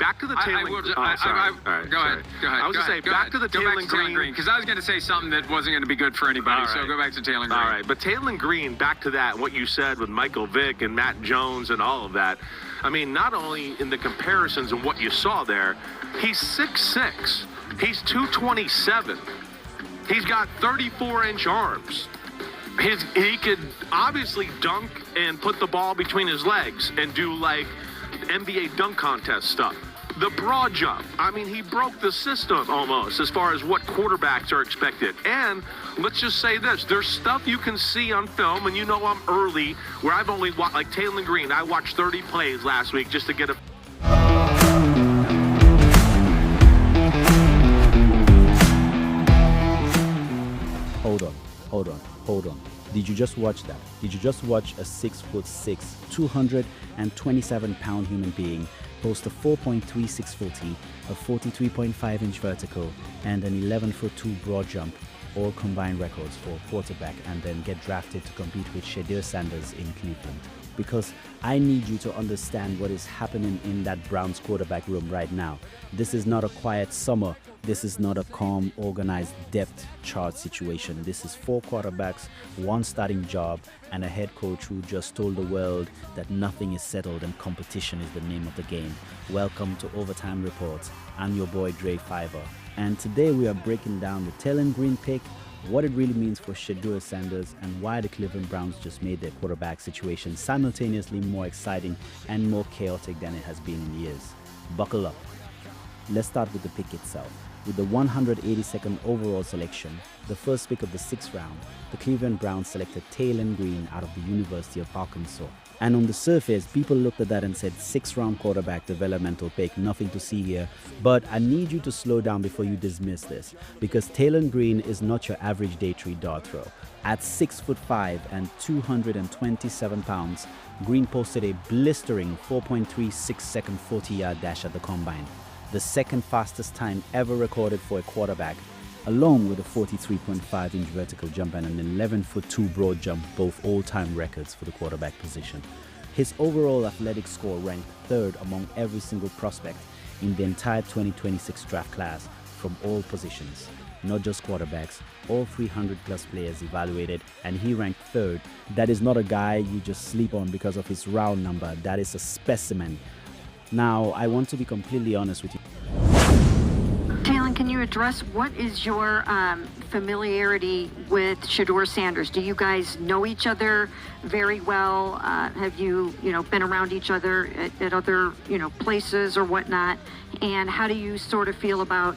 back to the Taylen. Go ahead. I was going to say, back to the Taylen Green. Because I was going to say something that wasn't going to be good for anybody, so go back to Taylen Green. All right, but Taylen Green, back to that, what you said with Michael Vick and Matt Jones and all of that. I mean, not only in the comparisons and what you saw there, he's 6'6". He's 227. He's got 34-inch arms. He could obviously dunk and put the ball between his legs and do like NBA dunk contest stuff. The broad jump, I mean, he broke the system almost as far as what quarterbacks are expected. And let's just say this, there's stuff you can see on film, and you know I'm early, where I've only watched, like Taylen Green, I watched 30 plays last week just to get a... Hold on. Did you just watch that? Did you just watch a 6'6", 227-pound human being post a 4.36 40, a 43.5-inch vertical, and an 11'2" broad jump, all combined records for a quarterback, and then get drafted to compete with Shedeur Sanders in Cleveland? Because I need you to understand what is happening in that Browns quarterback room right now. This is not a quiet summer. This is not a calm, organized depth chart situation. This is 4 quarterbacks, 1 starting job, and a head coach who just told the world that nothing is settled and competition is the name of the game. Welcome to Overtime Reports. I'm your boy Dre Fiver, and today we are breaking down the Taylen Green pick, what it really means for Shedeur Sanders, and why the Cleveland Browns just made their quarterback situation simultaneously more exciting and more chaotic than it has been in years. Buckle up. Let's start with the pick itself. With the 182nd overall selection, the first pick of the 6th round, the Cleveland Browns selected Taylen Green out of the University of Arkansas. And on the surface, people looked at that and said, 6th round quarterback developmental pick, nothing to see here. But I need you to slow down before you dismiss this, because Taylen Green is not your average day 3 dart throw. At 6'5" and 227 pounds, Green posted a blistering 4.36-second 40-yard dash at the combine, the second fastest time ever recorded for a quarterback, along with a 43.5-inch vertical jump and an 11'2" broad jump, both all-time records for the quarterback position. His overall athletic score ranked 3rd among every single prospect in the entire 2026 draft class from all positions, not just quarterbacks, all 300-plus players evaluated, and he ranked 3rd. That is not a guy you just sleep on because of his round number. That is a specimen. Now, I want to be completely honest with you. Taylen, can you address what is your familiarity with Shedeur Sanders? Do you guys know each other very well? Have you been around each other at other places or whatnot? And how do you sort of feel about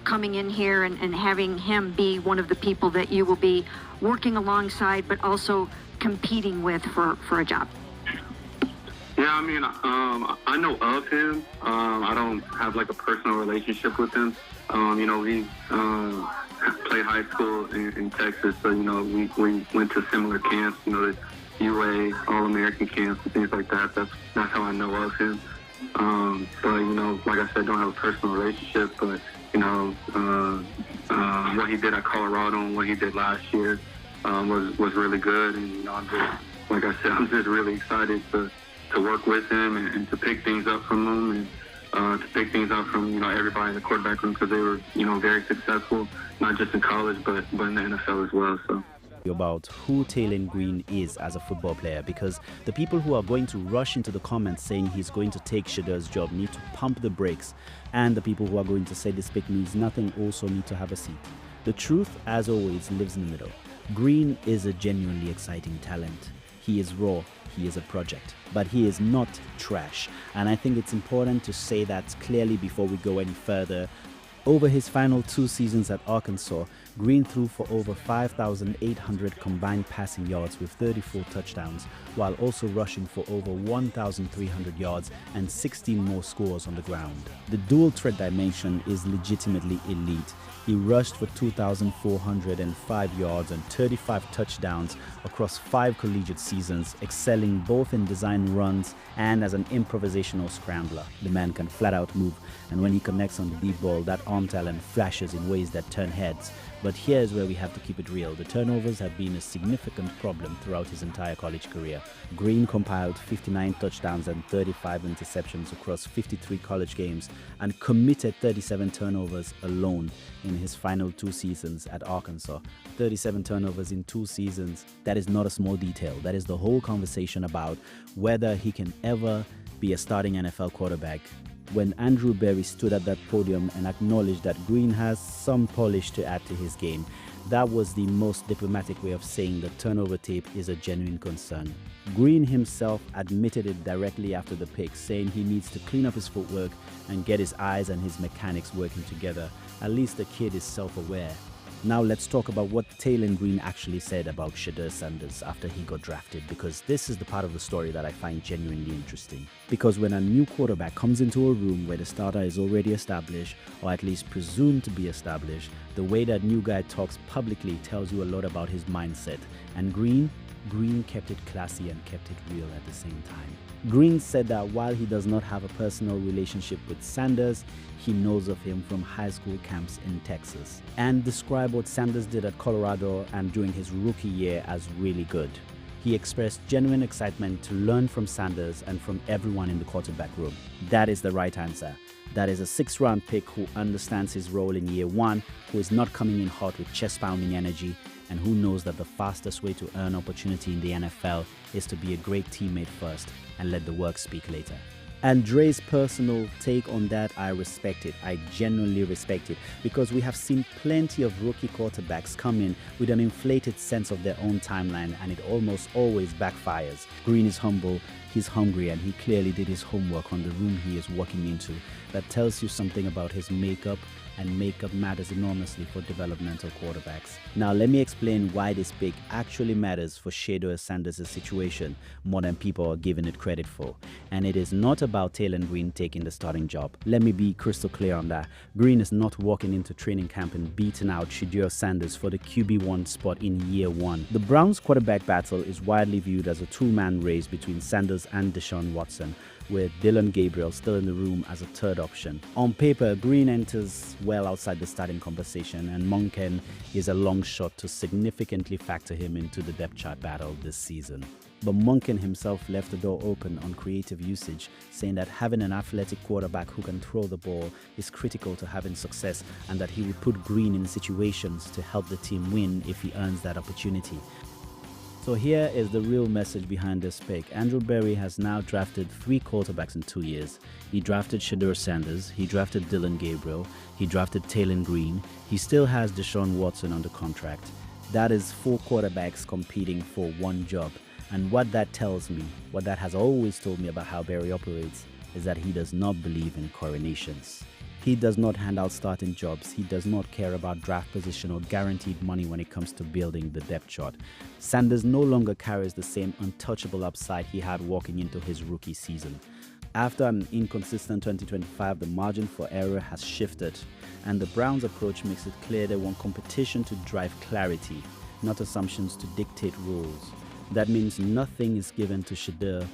coming in here and having him be one of the people that you will be working alongside, but also competing with for a job? Yeah, I mean, I know of him. I don't have like a personal relationship with him. We played high school in Texas, so we went to similar camps. The UA All-American camps and things like that. That's how I know of him. But like I said, don't have a personal relationship. But what he did at Colorado and what he did last year was really good. And I'm just really excited to work with him and to pick things up from him and to pick things up from everybody in the quarterback room, because they were very successful, not just in college but in the NFL as well. So about who Taylen Green is as a football player, because the people who are going to rush into the comments saying he's going to take Shedeur's job need to pump the brakes, and the people who are going to say this pick means nothing also need to have a seat. The truth, as always, lives in the middle. Green is a genuinely exciting talent. He is raw. He is a project, but he is not trash. And I think it's important to say that clearly before we go any further. Over his final 2 seasons at Arkansas, Green threw for over 5,800 combined passing yards with 34 touchdowns, while also rushing for over 1,300 yards and 16 more scores on the ground. The dual threat dimension is legitimately elite. He rushed for 2,405 yards and 35 touchdowns across 5 collegiate seasons, excelling both in design runs and as an improvisational scrambler. The man can flat out move, and when he connects on the deep ball, that arm talent flashes in ways that turn heads. But here's where we have to keep it real. The turnovers have been a significant problem throughout his entire college career. Green compiled 59 touchdowns and 35 interceptions across 53 college games and committed 37 turnovers alone in his final 2 seasons at Arkansas. 37 turnovers in 2 seasons, that is not a small detail. That is the whole conversation about whether he can ever be a starting NFL quarterback. When Andrew Berry stood at that podium and acknowledged that Green has some polish to add to his game, that was the most diplomatic way of saying the turnover tape is a genuine concern. Green himself admitted it directly after the pick, saying he needs to clean up his footwork and get his eyes and his mechanics working together. At least the kid is self-aware. Now let's talk about what Taylen Green actually said about Shedeur Sanders after he got drafted, because this is the part of the story that I find genuinely interesting. Because when a new quarterback comes into a room where the starter is already established, or at least presumed to be established, the way that new guy talks publicly tells you a lot about his mindset. And Green kept it classy and kept it real at the same time. Green said that while he does not have a personal relationship with Sanders, he knows of him from high school camps in Texas, and described what Sanders did at Colorado and during his rookie year as really good. He expressed genuine excitement to learn from Sanders and from everyone in the quarterback room. That is the right answer. That is a 6th-round pick who understands his role in year 1, who is not coming in hot with chest-pounding energy, and who knows that the fastest way to earn opportunity in the NFL is to be a great teammate first and let the work speak later. And Dre's personal take on that, I respect it. I genuinely respect it, because we have seen plenty of rookie quarterbacks come in with an inflated sense of their own timeline, and it almost always backfires. Green is humble, he's hungry, and he clearly did his homework on the room he is walking into. That tells you something about his makeup, and makeup matters enormously for developmental quarterbacks. Now let me explain why this pick actually matters for Shedeur Sanders' situation more than people are giving it credit for. And it is not about Taylen Green taking the starting job. Let me be crystal clear on that. Green is not walking into training camp and beating out Shedeur Sanders for the QB1 spot in year 1. The Browns quarterback battle is widely viewed as a 2-man race between Sanders and Deshaun Watson, with Dillon Gabriel still in the room as a 3rd option. On paper, Green enters well outside the starting conversation, and Monken is a long shot to significantly factor him into the depth chart battle this season. But Monken himself left the door open on creative usage, saying that having an athletic quarterback who can throw the ball is critical to having success, and that he would put Green in situations to help the team win if he earns that opportunity. So here is the real message behind this pick. Andrew Berry has now drafted 3 quarterbacks in 2 years. He drafted Shedeur Sanders, he drafted Dillon Gabriel, he drafted Taylen Green. He still has Deshaun Watson under contract. That is 4 quarterbacks competing for 1 job. And what that tells me, what that has always told me about how Berry operates, is that he does not believe in coronations. He does not hand out starting jobs. He does not care about draft position or guaranteed money when it comes to building the depth chart. Sanders no longer carries the same untouchable upside he had walking into his rookie season. After an inconsistent 2025, the margin for error has shifted, and the Browns' approach makes it clear they want competition to drive clarity, not assumptions to dictate rules. That means nothing is given to Shedeur.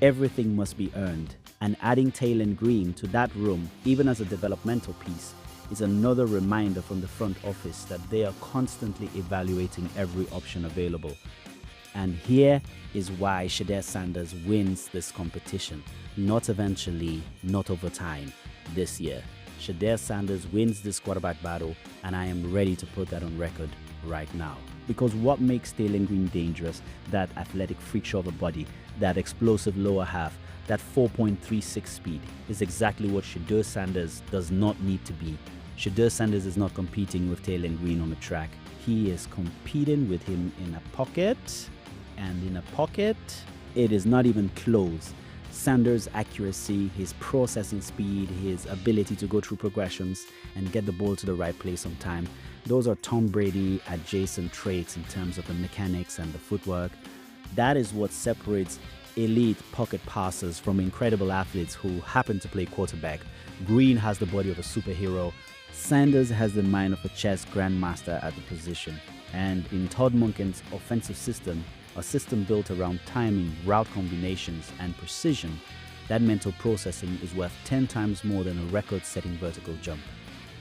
Everything must be earned. And adding Taylen Green to that room, even as a developmental piece, is another reminder from the front office that they are constantly evaluating every option available. And here is why Shedeur Sanders wins this competition. Not eventually, not over time, this year. Shedeur Sanders wins this quarterback battle, and I am ready to put that on record right now. Because what makes Taylen Green dangerous, that athletic freak show of a body, that explosive lower half, that 4.36 speed, is exactly what Shedeur Sanders does not need to be. Shedeur Sanders is not competing with Taylen Green on the track. He is competing with him in a pocket, and in a pocket, it is not even close. Sanders' accuracy, his processing speed, his ability to go through progressions and get the ball to the right place on time, those are Tom Brady adjacent traits in terms of the mechanics and the footwork. That is what separates elite pocket passers from incredible athletes who happen to play quarterback. Green has the body of a superhero. Sanders has the mind of a chess grandmaster at the position. And in Todd Monken's offensive system, a system built around timing, route combinations, and precision, that mental processing is worth 10 times more than a record-setting vertical jump.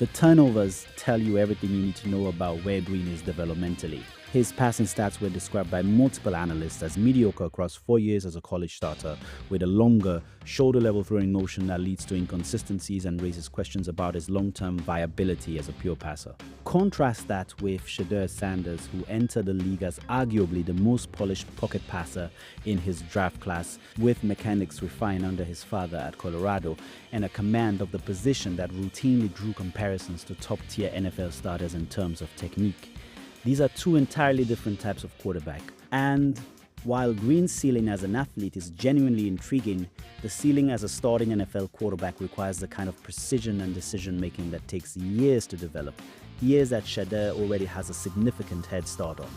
The turnovers tell you everything you need to know about where Green is developmentally. His passing stats were described by multiple analysts as mediocre across 4 years as a college starter, with a longer, shoulder-level throwing motion that leads to inconsistencies and raises questions about his long-term viability as a pure passer. Contrast that with Shedeur Sanders, who entered the league as arguably the most polished pocket passer in his draft class, with mechanics refined under his father at Colorado, and a command of the position that routinely drew comparisons to top-tier NFL starters in terms of technique. These are two entirely different types of quarterback. And while Green's ceiling as an athlete is genuinely intriguing, the ceiling as a starting NFL quarterback requires the kind of precision and decision-making that takes years to develop, years that Shedeur already has a significant head start on.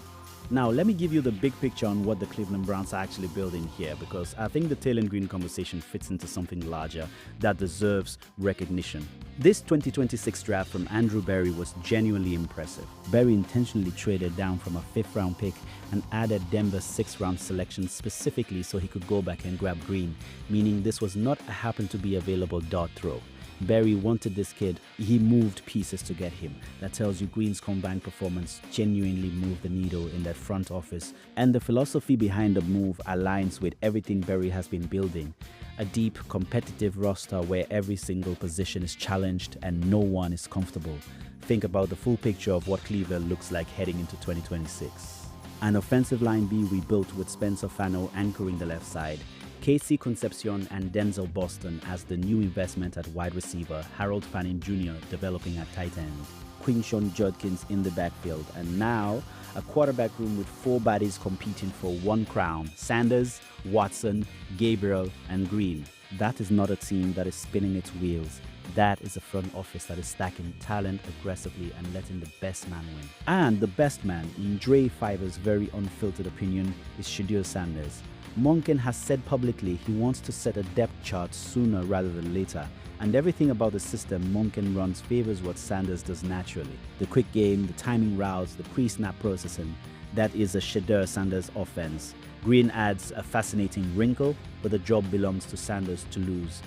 Now, let me give you the big picture on what the Cleveland Browns are actually building here, because I think the Taylen Green conversation fits into something larger that deserves recognition. This 2026 draft from Andrew Berry was genuinely impressive. Berry intentionally traded down from a 5th-round pick and added Denver's 6th-round selection specifically so he could go back and grab Green, meaning this was not a happen-to-be-available dart throw. Berry wanted this kid, he moved pieces to get him. That tells you Green's combined performance genuinely moved the needle in that front office. And the philosophy behind the move aligns with everything Berry has been building. A deep, competitive roster where every single position is challenged and no one is comfortable. Think about the full picture of what Cleveland looks like heading into 2026. An offensive line B rebuilt with Spencer Fano anchoring the left side, Casey Concepcion and Denzel Boston as the new investment at wide receiver, Harold Fanning Jr. developing at tight end, Quinshawn Judkins in the backfield, and now a quarterback room with 4 bodies competing for one crown: Sanders, Watson, Gabriel, and Green. That is not a team that is spinning its wheels. That is a front office that is stacking talent aggressively and letting the best man win. And the best man, in Dre Fiver's very unfiltered opinion, is Shedeur Sanders. Monken has said publicly he wants to set a depth chart sooner rather than later, and everything about the system Monken runs favors what Sanders does naturally. The quick game, the timing routes, the pre-snap processing, that is a Shedeur Sanders offense. Green adds a fascinating wrinkle, but the job belongs to Sanders to lose.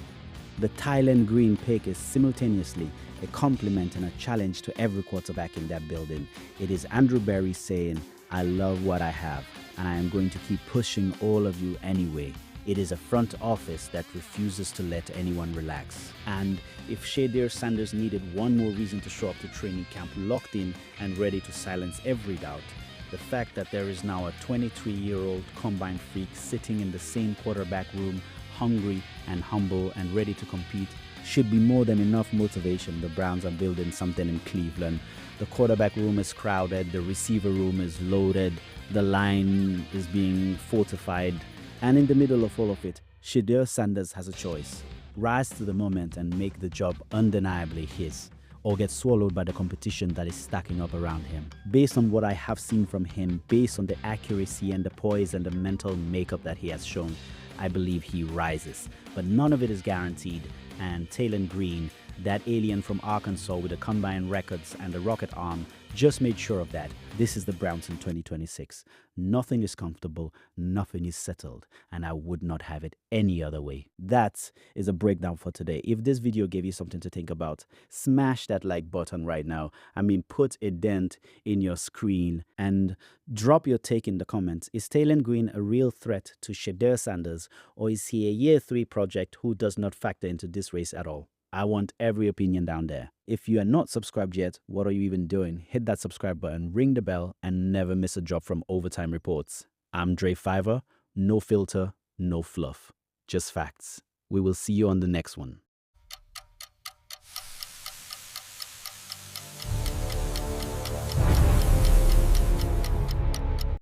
The Taylen Green pick is simultaneously a compliment and a challenge to every quarterback in that building. It is Andrew Berry saying, "I love what I have, and I am going to keep pushing all of you anyway." It is a front office that refuses to let anyone relax. And if Shedeur Sanders needed one more reason to show up to training camp locked in and ready to silence every doubt, the fact that there is now a 23-year-old combine freak sitting in the same quarterback room, hungry and humble and ready to compete, should be more than enough motivation. The Browns are building something in Cleveland. The quarterback room is crowded, the receiver room is loaded, the line is being fortified, and in the middle of all of it, Shedeur Sanders has a choice: rise to the moment and make the job undeniably his, or get swallowed by the competition that is stacking up around him. Based on what I have seen from him, based on the accuracy and the poise and the mental makeup that he has shown, I believe he rises. But none of it is guaranteed, and Taylen Green, that alien from Arkansas with the combine records and the rocket arm, just made sure of that. This is the Browns in 2026. Nothing is comfortable, nothing is settled, and I would not have it any other way. That is a breakdown for today. If this video gave you something to think about, smash that like button right now. I mean, put a dent in your screen and drop your take in the comments. Is Taylen Green a real threat to Shedeur Sanders, or is he a year 3 project who does not factor into this race at all? I want every opinion down there. If you are not subscribed yet, what are you even doing? Hit that subscribe button, ring the bell, and never miss a drop from Overtime Reports. I'm Dre Fiver. No filter, no fluff. Just facts. We will see you on the next one.